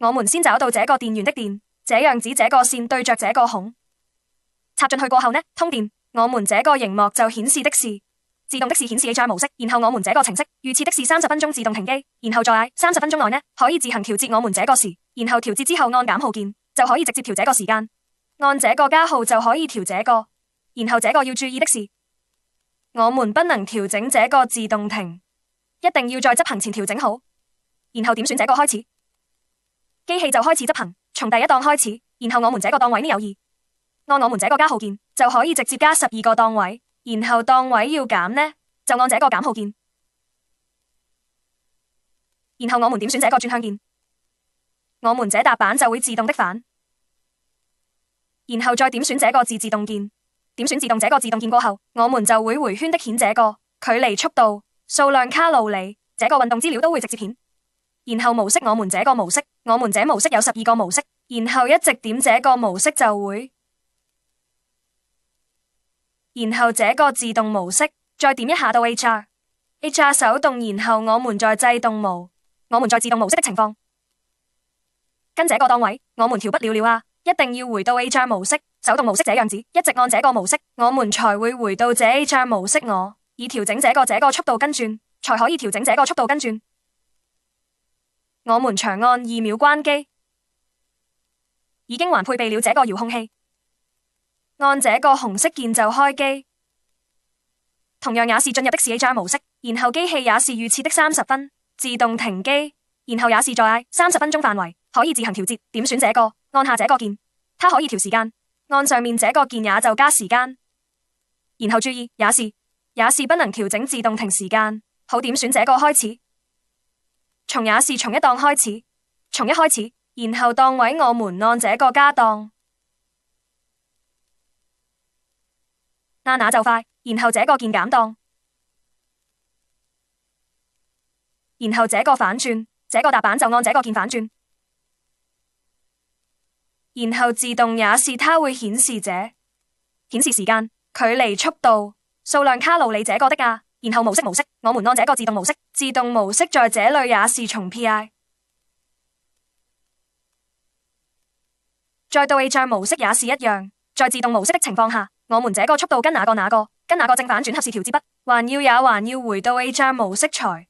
我們先找到這個電源的電，這樣子這個線對着這個孔插進去過後呢，通電，我們這個熒幕就顯示的是自動的是顯示 HR 模式，然後我們這個程式預設的是30分鐘自動停機，然後在30分鐘內呢可以自行調節我們這個時，然後調節之後按減號鍵就可以直接調這個時間，按這個加號就可以調這個，然後這個要注意的是，我們不能調整這個自動停，一定要在執行前調整好，然後點選這個開始，機器就開始執行，從第一檔開始，然後我們這個檔位呢有2，按我們這個加號鍵就可以直接加12個檔位，然後檔位要減呢，就按這個減號鍵，然後我們點選這個轉向鍵，我們這踏板就會自動的反，然後再點選這個自動鍵，點選自動這個自動鍵過後，我們就會回圈的顯這個距離、速度、數量、卡路里，這個運動資料都會直接顯。然後模式，我們這個模式，我們這模式有12個模式，然後一直點這個模式就會，然後這個自動模式，再點一下到 HR 手動，然後我們在制動模，我們在自動模式的情況，跟這個檔位，我們調不了啊，一定要回到 HR 模式，手動模式這樣子，一直按這個模式，我們才會回到這 HR 模式，我以調整這個速度跟轉，才可以調整這個速度跟轉。我們長按2秒關機，已經還配備了這個遙控器，按這個紅色鍵就開機。同樣也是進入的是 HR 模式，然後機器也是預設的30分自動停機，然後也是在30分鐘範圍可以自行調節。點選這個，按下這個鍵，它可以調時間，按上面這個鍵也就加時間。然後注意，也是不能調整自動停時間。好，點選這個開始。也是從一檔開始，從一開始，然後檔位我們按這個加檔，那就快，然後這個鍵減檔，然後這個反轉，這個踏板就按這個鍵反轉，然後自動也是它會顯示顯示時間、距離、速度、數量、卡路里這個的啊。然後模式，我們按這個自動模式，自動模式在這裡也是從 PI， 再到 HR 模式也是一樣，在自動模式的情況下，我們這個速度跟那個正反轉合是調節不，還要回到 HR 模式才。